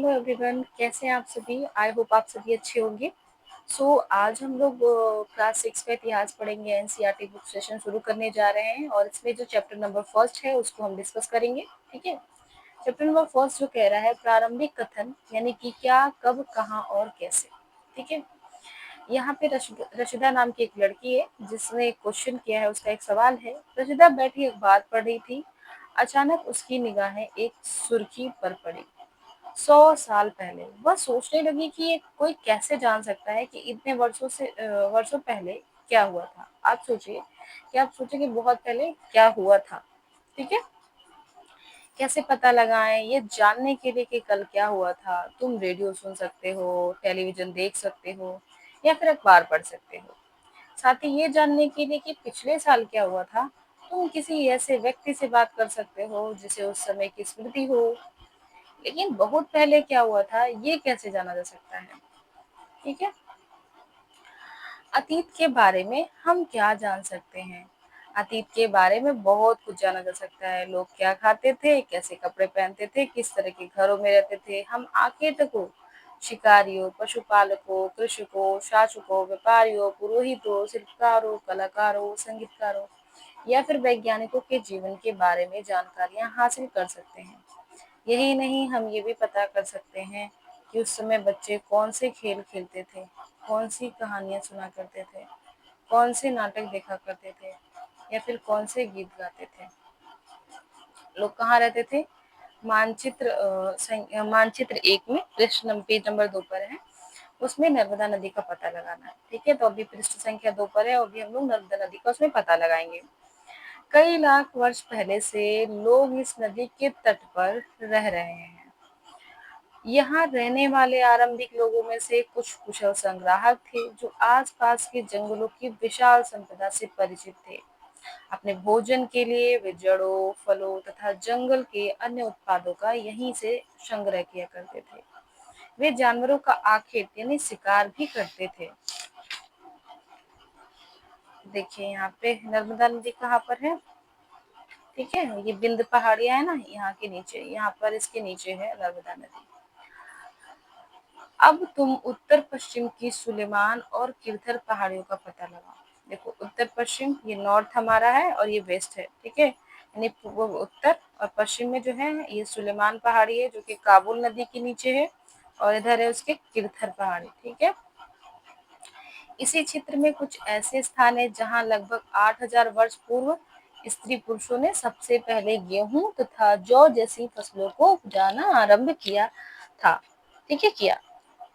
Hello everyone, कैसे हैं आप सभी? आई होप आप सभी अच्छे होंगे। आज हम लोग क्लास 6 का इतिहास पढ़ेंगे। एनसीईआरटी बुक सेशन शुरू करने जा रहे हैं और इसमें जो चैप्टर नंबर फर्स्ट है उसको हम डिस्कस करेंगे। ठीक है। चैप्टर नंबर फर्स्ट जो कह रहा है प्रारंभिक कथन, यानी कि क्या, कब, कहाँ और कैसे। ठीक है। यहाँ पे रशिदा नाम की एक लड़की है जिसने एक क्वेश्चन किया है। उसका एक सवाल है। रशिदा बैठी अखबार पढ़ रही थी। अचानक उसकी निगाहें एक सुर्खी पर पड़ी। 100 साल पहले। वह सोचने लगी कि ये कोई कैसे जान सकता है कि इतने वर्षों पहले क्या हुआ था। आप सोचिए कि आप सोचिए कि बहुत पहले क्या हुआ था। ठीक है। कैसे पता लगाएं ये जानने के लिए कि कल क्या हुआ था। तुम रेडियो सुन सकते हो, टेलीविजन देख सकते हो या फिर अखबार पढ़ सकते हो। साथ ही ये जानने के लिए कि पिछले साल क्या हुआ था, तुम किसी ऐसे व्यक्ति से बात कर सकते हो जिसे उस समय की स्मृति हो। लेकिन बहुत पहले क्या हुआ था ये कैसे जाना जा सकता है। ठीक है। अतीत के बारे में हम क्या जान सकते हैं? अतीत के बारे में बहुत कुछ जाना जा सकता है। लोग क्या खाते थे, कैसे कपड़े पहनते थे, किस तरह के घरों में रहते थे। हम आखेटकों, शिकारियों, पशुपालकों, कृषकों, शासकों, व्यापारियों, पुरोहितों, शिल्पकारों, कलाकारों, संगीतकारों या फिर वैज्ञानिकों के जीवन के बारे में जानकारियां हासिल कर सकते हैं। यही नहीं, हम ये भी पता कर सकते हैं कि उस समय बच्चे कौन से खेल खेलते थे, कौन सी कहानियां सुना करते थे, कौन से नाटक देखा करते थे या फिर कौन से गीत गाते थे। लोग कहाँ रहते थे? मानचित्र 1 में पृष्ठ पेज नंबर 2 पर है। उसमें नर्मदा नदी का पता लगाना है। ठीक है। तो अभी पृष्ठ संख्या 2 पर है और अभी हम लोग नर्मदा नदी का उसमें पता लगाएंगे। कई लाख वर्ष पहले से लोग इस नदी के तट पर रह रहे हैं। यहाँ रहने वाले आरंभिक लोगों में से कुछ कुशल संग्राहक थे जो आसपास के जंगलों की विशाल संपदा से परिचित थे। अपने भोजन के लिए वे जड़ों, फलों तथा जंगल के अन्य उत्पादों का यहीं से संग्रह किया करते थे। वे जानवरों का आखेट यानी शिकार भी करते थे। देखिए यहाँ पे नर्मदा नदी कहाँ पर है। ठीक है। ये बिंद पहाड़ियां है ना, यहाँ के नीचे, यहाँ पर इसके नीचे है नर्मदा नदी। अब तुम उत्तर पश्चिम की सुलेमान और किरथर पहाड़ियों का पता लगाओ। देखो उत्तर पश्चिम, ये नॉर्थ हमारा है और ये वेस्ट है। ठीक है। यानी पूर्व उत्तर और पश्चिम में जो है ये सुलेमान पहाड़ी है जो कि काबुल नदी के नीचे है और इधर है उसके किरथर पहाड़ी। ठीक है। इसी क्षेत्र में कुछ ऐसे स्थान है जहाँ लगभग 8000 वर्ष पूर्व स्त्री पुरुषों ने सबसे पहले गेहूं तथा जौ जैसी फसलों को उपजाना आरंभ किया था। ठीक है, किया।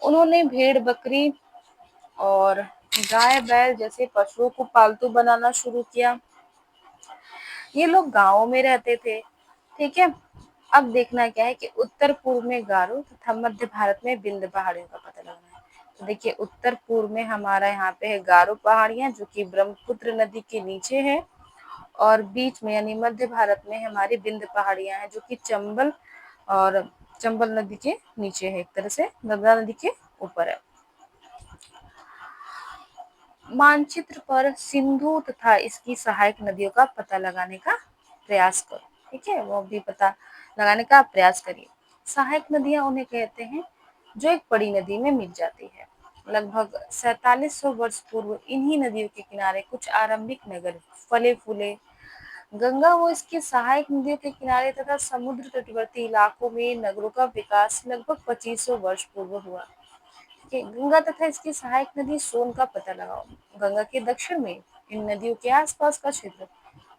उन्होंने भेड़ बकरी और गाय बैल जैसे पशुओं को पालतू बनाना शुरू किया। ये लोग गांवों में रहते थे। ठीक है। अब देखना क्या है कि उत्तर पूर्व में गारो तथा मध्य भारत में विंध्य पहाड़ियों का पता लगाना है। तो देखिए उत्तर पूर्व में हमारा यहाँ पे है गारो पहाड़ियां जो कि ब्रह्मपुत्र नदी के नीचे है और बीच में यानी मध्य भारत में हमारी विंध्य पहाड़ियां हैं जो कि चंबल नदी के नीचे है, एक तरह से नर्मदा नदी के ऊपर है। मानचित्र पर सिंधु तथा इसकी सहायक नदियों का पता लगाने का प्रयास करो। ठीक है, वो भी पता लगाने का प्रयास करिए। सहायक नदियां उन्हें कहते हैं जो एक बड़ी नदी में मिल जाती है। लगभग 4700 वर्ष पूर्व इन्हीं नदियों के किनारे कुछ आरंभिक नगर फले फूले। गंगा व इसकी सहायक नदियों के किनारे तथा समुद्र तटवर्ती इलाकों में नगरों का विकास लगभग 2500 वर्ष पूर्व हुआ। कि गंगा तथा इसकी सहायक नदी सोन का पता लगाओ। गंगा के दक्षिण में इन नदियों के आसपास का क्षेत्र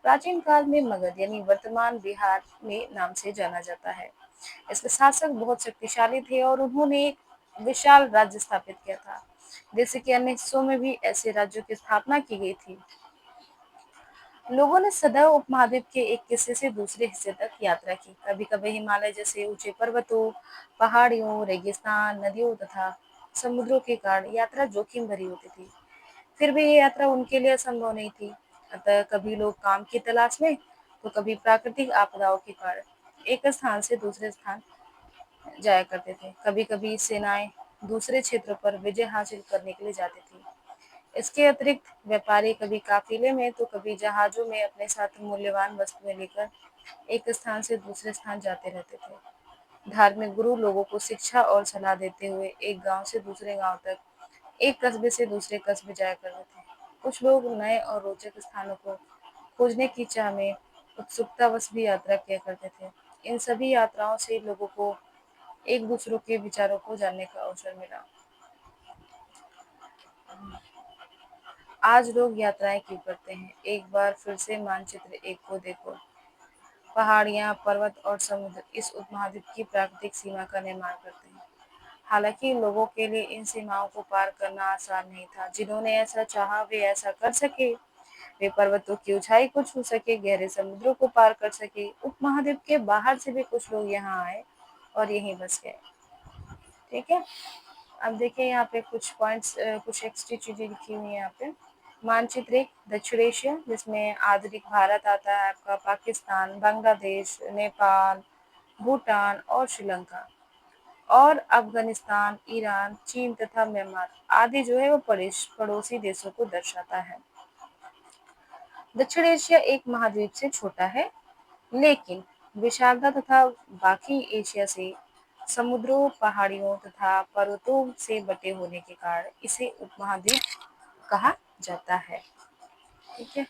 प्राचीन काल में मगध यानी वर्तमान बिहार में नाम से जाना जाता है। इसके शासक बहुत शक्तिशाली थे और उन्होंने एक विशाल राज्य स्थापित किया था। जैसे कि अन्य हिस्सों में भी ऐसे राज्यों की स्थापना की गई थी। लोगों ने सदैव उपमहाद्वीप के एक हिस्से से दूसरे हिस्से तक यात्रा की। कभी कभी हिमालय जैसे ऊंचे पर्वतों, पहाड़ियों, रेगिस्तान, नदियों तथा समुद्रों के कारण यात्रा जोखिम भरी होती थी। फिर भी ये यात्रा उनके लिए असंभव नहीं थी। अतः कभी लोग काम की तलाश में तो कभी प्राकृतिक आपदाओं के कारण एक स्थान से दूसरे स्थान जाया करते थे। कभी कभी सेनाएं दूसरे क्षेत्रों पर विजय हासिल करने के लिए जाती थी। इसके अतिरिक्त व्यापारी कभी काफिले में तो कभी जहाजों में अपने साथ मूल्यवान वस्तुएं लेकर एक स्थान से दूसरे स्थान जाते रहते थे। धार्मिक गुरु लोगों को शिक्षा और सलाह देते हुए एक गांव से दूसरे गांव तक, एक कस्बे से दूसरे कस्बे जाया करते थे। कुछ लोग नए और रोचक स्थानों को खोजने की चाह में उत्सुकतावश भी यात्रा किया करते थे। इन सभी यात्राओं से लोगों को एक दूसरों के विचारों को जानने का अवसर मिला। आज लोग यात्राएं क्यों करते हैं? एक बार फिर से मानचित्र एक को देखो। पहाड़ियाँ, पर्वत और समुद्र इस उपमहाद्वीप की प्राकृतिक सीमा का निर्माण करते हैं। हालांकि लोगों के लिए इन सीमाओं को पार करना आसान नहीं था। जिन्होंने ऐसा चाहा वे ऐसा कर सके। वे पर्वतों की ऊंचाई को छू सके, गहरे समुद्रों को पार कर सके। उपमहाद्वीप के बाहर से भी कुछ लोग यहाँ आए और यहीं बस गए। ठीक है। अब देखिए यहाँ पे कुछ पॉइंट्स, कुछ एक्स्ट्रा चीजें लिखी हुई है यहाँ पे। मानचित्र एक, दक्षिण एशिया जिसमें आधुनिक भारत आता है, आपका पाकिस्तान, बांग्लादेश, नेपाल, भूटान और श्रीलंका, और अफगानिस्तान, ईरान, चीन तथा म्यांमार आदि जो है वो पड़ोसी देशों को दर्शाता है। दक्षिण एशिया एक महाद्वीप से छोटा है, लेकिन विशालता तथा बाकी एशिया से समुद्रों, पहाड़ियों तथा पर्वतों से बटे होने के कारण इसे उपमहाद्वीप कहा जाता है। ठीक है।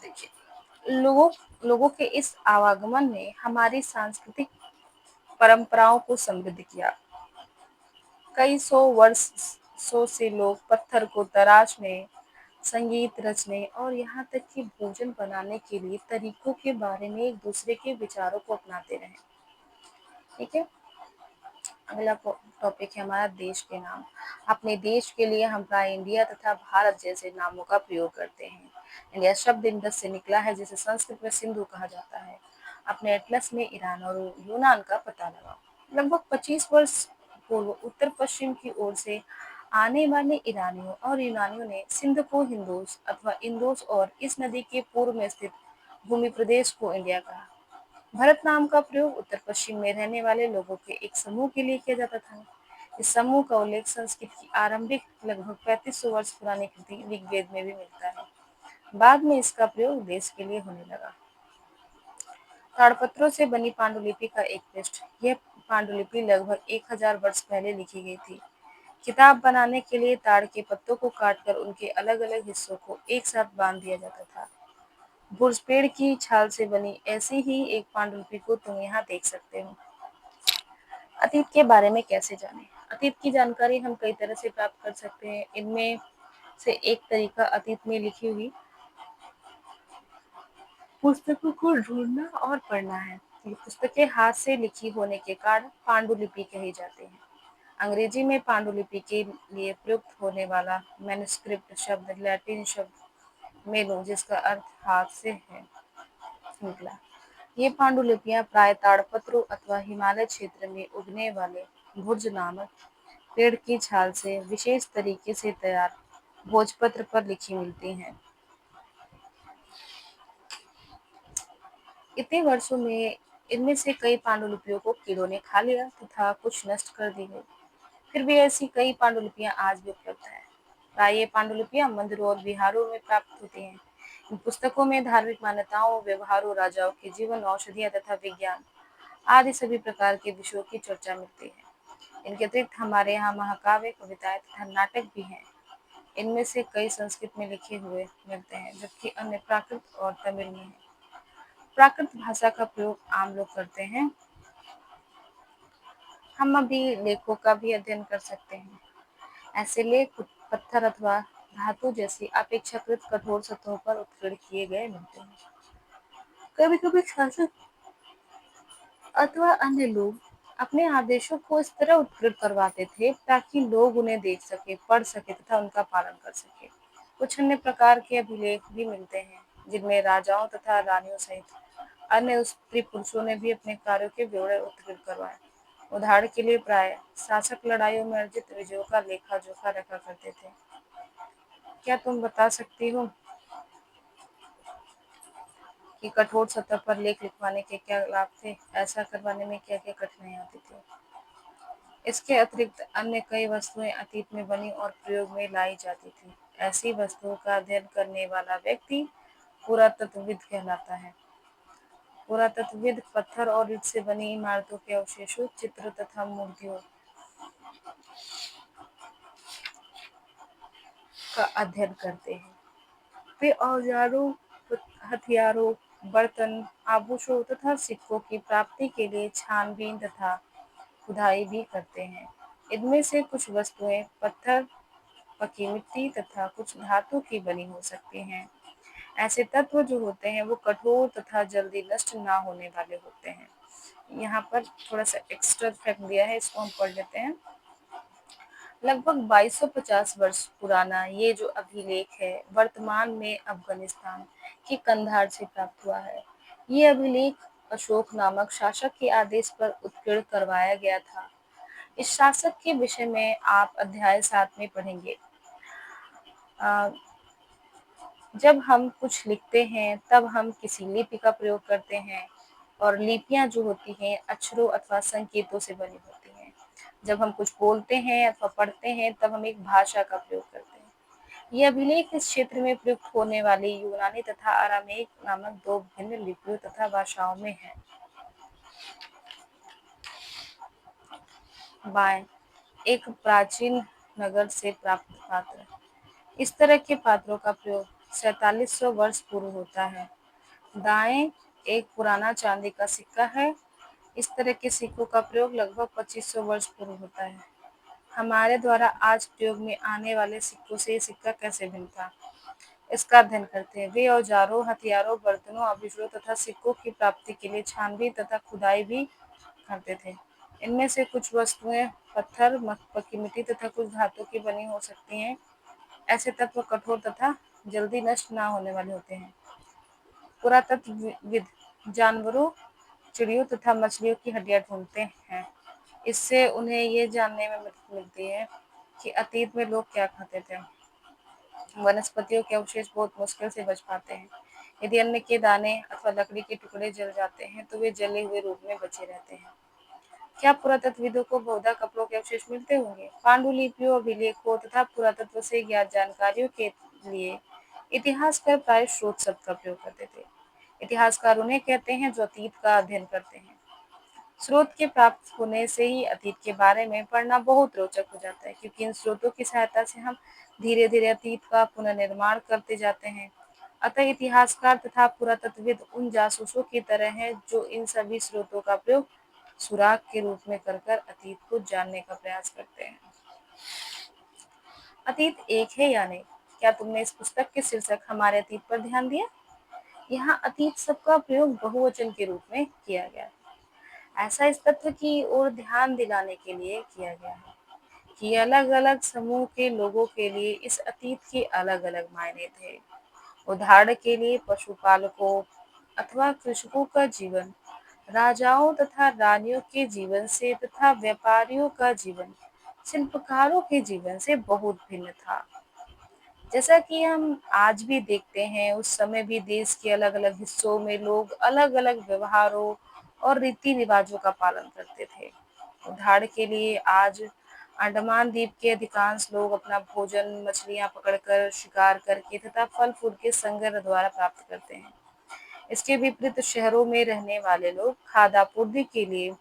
देखिए, लोगों के इस आवागमन ने हमारी सांस्कृतिक परंपराओं को समृद्ध किया। कई सौ से लोग पत्थर को तराशने, संगीत रचने और यहाँ तक कि भोजन बनाने के लिए तरीकों के बारे में एक दूसरे के विचारों को अपनाते रहे। ठीक है। अगला टॉपिक है हमारा देश के नाम। अपने देश के लिए हम प्राय इंडिया तथा भारत जैसे नामों का प्रयोग करते हैं। इंडिया शब्द इंडस से निकला है, जिसे संस्कृत में सिंधु कहा जाता है। अपने एटलस में ईरान और यूनान का पता लगाओ। लगभग 25 वर्ष पूर्व उत्तर पश्चिम की ओर से आने वाले ईरानियों और यूनानियों ने सिंध को हिंदोस अथवा इंदोस और इस नदी के पूर्व में स्थित भूमि प्रदेश को इंडिया कहा। भरत नाम का प्रयोग उत्तर पश्चिम में रहने वाले लोगों के एक समूह के लिए किया जाता था। इस समूह का उल्लेख संस्कृत की आरंभिक लगभग 3500 वर्ष पुरानी कृति ऋग्वेद में भी मिलता है। बाद में इसका प्रयोग देश के लिए होने लगा। ताड़पत्रों से बनी पांडुलिपि का एक पृष्ठ। यह पांडुलिपि लगभग 1000 वर्ष पहले लिखी गई थी। किताब बनाने के लिए ताड़ के पत्तों को काटकर उनके अलग अलग हिस्सों को एक साथ बांध दिया जाता था। बुर्ज पेड़ की छाल से बनी ऐसी ही एक पांडुलिपि को तुम यहाँ देख सकते हो। अतीत के बारे में कैसे जानें? अतीत की जानकारी हम कई तरह से प्राप्त कर सकते हैं। इनमें से एक तरीका अतीत में लिखी हुई पुस्तकों को ढूंढना और पढ़ना है। ये पुस्तकें हाथ से लिखी होने के कारण पांडुलिपि कही जाती हैं। अंग्रेजी में पांडुलिपि के लिए प्रयुक्त होने वाला मैन्युस्क्रिप्ट शब्द लैटिन शब्द मेनो, जिसका अर्थ हाथ से है, निकला। ये पांडुलिपियां प्राय ताड़पत्रों अथवा हिमालय क्षेत्र में उगने वाले भुर्ज नामक पेड़ की छाल से विशेष तरीके से तैयार भोजपत्र पर लिखी मिलती हैं। इतने वर्षों में इनमें से कई पांडुलिपियों को कीड़ों ने खा लिया तथा कुछ नष्ट कर दी गई। फिर भी ऐसी कई पांडुलिपियां आज भी उपलब्ध हैं। प्राय ये पांडुलिपियां मंदिरों और विहारों में प्राप्त होती हैं। इन पुस्तकों में धार्मिक मान्यताओं, व्यवहारों, राजाओं के जीवन, औषधियां तथा विज्ञान आदि सभी प्रकार के विषयों की चर्चा मिलती है। इनके अतिरिक्त हमारे यहाँ महाकाव्य, कविताएं तथा नाटक भी हैं। इनमें से कई संस्कृत में लिखे हुए मिलते हैं, जबकि अन्य प्राकृत और तमिल में हैं। प्राकृत भाषा का प्रयोग आम लोग करते हैं। हम अभी लेखों का भी अध्ययन कर सकते हैं। ऐसे लेख पत्थर अथवा धातु जैसी अपेक्षाकृत कठोर सतहों पर उत्कीर्ण किए गए मिलते हैं। कभी कभी शासक अथवा अन्य लोग अपने आदेशों को इस तरह उत्कृत करवाते थे ताकि लोग उन्हें देख सके, पढ़ सके तथा उनका पालन कर सके। कुछ अन्य प्रकार के अभिलेख भी मिलते हैं, जिनमें राजाओं तथा रानियों सहित अन्य स्त्री पुरुषों ने भी अपने कार्यों के ब्यौरे उत्कृत करवाए। उदाहरण के लिए प्राय शासक लड़ाइयों में अर्जित विजयों का लेखा जोखा रखा करते थे। क्या तुम बता सकती हो कि कठोर सतह पर लेख लिखवाने के क्या लाभ थे? ऐसा करवाने में क्या क्या कठिनाई आती थी? इसके अतिरिक्त अन्य कई वस्तुएं अतीत में बनी और प्रयोग में लाई जाती थी। ऐसी वस्तुओं का अध्ययन करने वाला व्यक्ति पुरातत्वविद कहलाता है। पुरातत्वविद पत्थर और ईंट से बनी इमारतों के अवशेषों, चित्र तथा मूर्तियों का अध्ययन करते हैं। वे औजारों, हथियारों, बर्तन, आभूषणों तथा सिक्कों की प्राप्ति के लिए छानबीन तथा खुदाई भी करते हैं। इनमें से कुछ वस्तुएं पत्थर, पकी मिट्टी तथा कुछ धातु की बनी हो सकती हैं। ऐसे तत्व जो होते हैं वो कठोर तथा जल्दी नष्ट ना होने वाले होते हैं। यहाँ पर थोड़ा सा एक्स्ट्रा फैक्ट दिया है, इसको हम पढ़ लेते हैं। लगभग 2250 वर्ष पुराना ये जो अभिलेख है वर्तमान में अफगानिस्तान के कंधार से प्राप्त हुआ है। ये अभिलेख अशोक नामक शासक के आदेश पर उत्कीर्ण करवाया गया था। इस शासक के विषय में आप अध्याय 7 में पढ़ेंगे। अ, जब हम कुछ लिखते हैं तब हम किसी लिपि का प्रयोग करते हैं और लिपियां जो होती हैं अक्षरों अथवा संकेतों से बनी होती हैं। जब हम कुछ बोलते हैं अथवा पढ़ते हैं तब हम एक भाषा का प्रयोग करते हैं। यह अभिलेख इस क्षेत्र में प्रयुक्त होने वाली यूनानी तथा अरामेक नामक दो भिन्न लिपियों तथा भाषाओं में है। बाएं, एक प्राचीन नगर से प्राप्त पात्र। इस तरह के पात्रों का प्रयोग 4700 वर्ष पूर्व होता है। दाएं, एक पुराना चांदी का सिक्का है। इस तरह के सिक्कों का प्रयोग लगभग 2500 वर्ष पूर्व होता है। हमारे द्वारा आज प्रयोग में आने वाले सिक्कों से ये सिक्का कैसे भिन्न था, इसका अध्ययन करते हैं। वे औजारों, हथियारों, बर्तनों, आभूषणों तथा सिक्कों की प्राप्ति के लिए छानबीन तथा खुदाई भी करते थे। इनमें से कुछ वस्तुएं पत्थर, पकी मिट्टी तथा कुछ धातु की बनी हो सकती हैं। ऐसे तत्व कठोर तथा जल्दी नष्ट ना होने वाले होते हैं। पुरातत्वविद जानवरों, चिड़ियों तथा मछलियों की हड्डियां ढूंढते हैं। इससे उन्हें ये जानने में मदद मिलती है कि अतीत में लोग क्या खाते थे। वनस्पतियों के अवशेष बहुत मुश्किल से बच पाते हैं। यदि अन्न के दाने अथवा लकड़ी के टुकड़े जल जाते हैं तो वे जले हुए रूप में बचे रहते हैं। क्या पुरातत्वविदों को बहुधा कपड़ों के अवशेष मिलते होंगे? पांडुलिपियों, अभिलेखों तथा पुरातत्व से ज्ञात जानकारियों के लिए इतिहासकार प्राय स्रोत शब्द का प्रयोग करते थे। इतिहासकार उन्हें कहते हैं जो अतीत का अध्ययन करते हैं। स्रोत के प्राप्त होने से ही अतीत के बारे में पढ़ना बहुत रोचक हो जाता है, क्योंकि इन स्रोतों की सहायता से हम धीरे धीरे अतीत का पुनर्निर्माण करते जाते हैं। अतः इतिहासकार तथा पुरातत्वविद उन जासूसों की तरह हैं जो इन सभी स्रोतों का प्रयोग सुराग के रूप में कर अतीत को जानने का प्रयास करते हैं। अतीत एक है या नहीं? क्या तुमने इस पुस्तक के शीर्षक हमारे अतीत पर ध्यान दिया? यहाँ अतीत शब्द का प्रयोग बहुवचन के रूप में किया गया है। ऐसा इस तथ्य की ओर ध्यान दिलाने के लिए किया गया है कि अलग अलग समूह के लोगों के लिए इस अतीत के अलग अलग मायने थे। उदाहरण के लिए पशुपालकों अथवा कृषकों का जीवन राजाओं तथा रानियों के जीवन से तथा व्यापारियों का जीवन शिल्पकारों के जीवन से बहुत भिन्न था। जैसा कि हम आज भी देखते हैं, उस समय भी देश के अलग अलग हिस्सों में लोग अलग अलग व्यवहारों और रीति रिवाजों का पालन करते थे। उदाहरण के लिए आज अंडमान द्वीप के अधिकांश लोग अपना भोजन मछलियां पकड़कर, शिकार करके तथा फल फूल के संग्रह द्वारा प्राप्त करते हैं। इसके विपरीत शहरों में रहने वाले लोग खाद्य आपूर्ति के लिए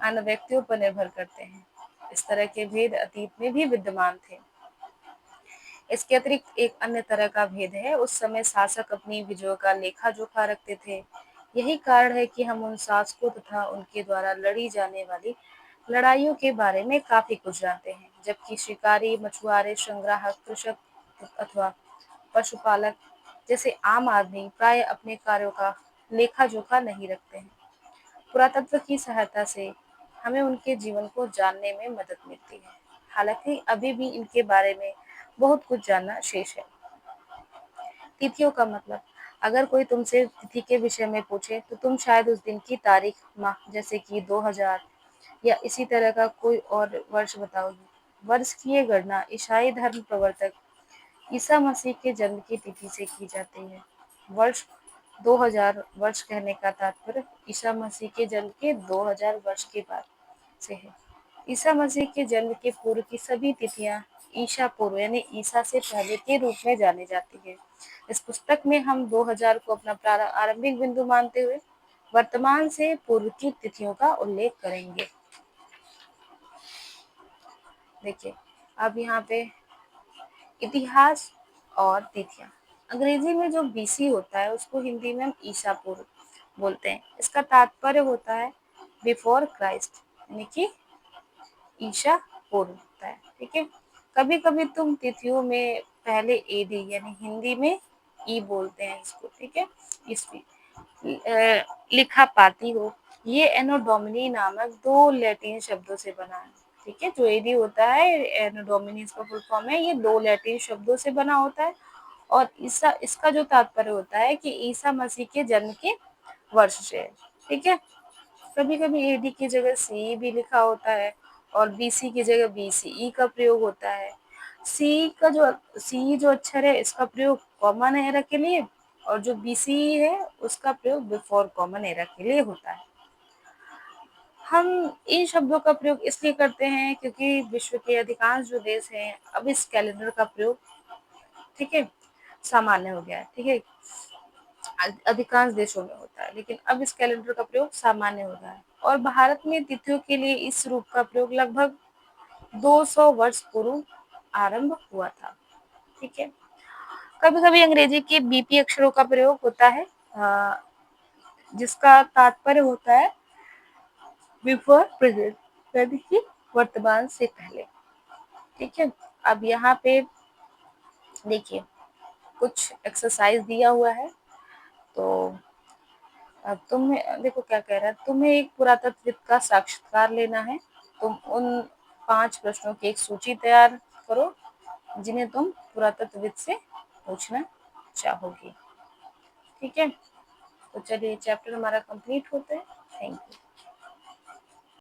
अन्य व्यक्तियों पर निर्भर करते हैं। इस तरह के भेद अतीत में भी विद्यमान थे। इसके अतिरिक्त एक अन्य तरह का भेद है, उस समय शासक अपनी विजयों का लेखा जोखा रखते थे। यही कारण है कि हम उन शासकों तथा उनके द्वारा लड़ी जाने वाली लड़ाइयों के बारे में काफी कुछ जानते हैं, जबकि शिकारी, मछुआरे, संग्राहक, कृषक अथवा पशुपालक जैसे आम आदमी प्राय अपने कार्यों का लेखा जोखा नहीं रखते हैं। पुरातत्व की सहायता से हमें उनके जीवन को जानने में मदद मिलती है, हालांकि अभी भी इनके बारे में बहुत कुछ जानना शेष है। तिथियों का मतलब, अगर कोई तुमसे तिथि के विषय में पूछे तो तुम शायद उस दिन की तारीख, माह जैसे कि 2000 या इसी तरह का कोई और वर्ष बताओगी। वर्ष की ये गणना ईसाई धर्म प्रवर्तक ईसा मसीह के जन्म की तिथि से की जाती है। वर्ष 2000 वर्ष कहने का तात्पर्य ईसा मसीह के जन्म के 2000 वर्ष के बाद से है। ईसा मसीह के जन्म के पूर्व की सभी तिथियां ईसा पूर्व यानी ईसा से पहले के रूप में जानी जाती है। इस पुस्तक में हम 2000 को अपना आरंभिक बिंदु मानते हुए वर्तमान से पूर्व की तिथियों का उल्लेख करेंगे। देखिए, अब यहाँ पे इतिहास और तिथियां। अंग्रेजी में जो बीसी होता है उसको हिंदी में हम ईसा पूर्व बोलते हैं। इसका तात्पर्य होता है बिफोर क्राइस्ट, यानी कि ईसा पूर्व होता है। ठीक है, कभी कभी तुम तिथियों में पहले एडी यानी हिंदी में ई बोलते हैं इसको, ठीक है, ईस्वी लिखा पाती हो। ये एनो डोमिनी नामक दो लैटिन शब्दों से बना है। ठीक है, जो एडी होता है एनो डोमिनी इसका फुल फॉर्म है, ये दो लैटिन शब्दों से बना होता है। और ईसा इसका जो तात्पर्य होता है कि ईसा मसीह के जन्म के वर्ष से है। ठीक है, कभी कभी एडी की जगह सी भी लिखा होता है और बीसी की जगह बीसीई का प्रयोग होता है। सी जो अक्षर है इसका प्रयोग कॉमन एरा के लिए, और जो बीसीई है उसका प्रयोग बिफोर कॉमन एरा के लिए होता है। हम इन शब्दों का प्रयोग इसलिए करते हैं क्योंकि विश्व के अधिकांश जो देश हैं अब इस कैलेंडर का प्रयोग, ठीक है, सामान्य हो गया है। ठीक है, अधिकांश देशों में होता है लेकिन अब इस कैलेंडर का प्रयोग सामान्य हो रहा है। और भारत में तिथियों के लिए इस रूप का प्रयोग लगभग 200 वर्ष पूर्व आरंभ हुआ था। ठीक है, कभी कभी अंग्रेजी के बीपी अक्षरों का प्रयोग होता है, जिसका तात्पर्य होता है बिफोर प्रेजेंट, यानी कि वर्तमान से पहले। ठीक है, अब यहाँ पे देखिए कुछ एक्सरसाइज दिया हुआ है। तो अब तुम्हें देखो क्या कह रहा है, तुम्हें एक पुरातत्वविद का साक्षात्कार लेना है। तुम उन 5 प्रश्नों की एक सूची तैयार करो जिन्हें तुम पुरातत्वविद से पूछना चाहोगी। ठीक है, तो चलिए चैप्टर हमारा कंप्लीट होता है। Thank you.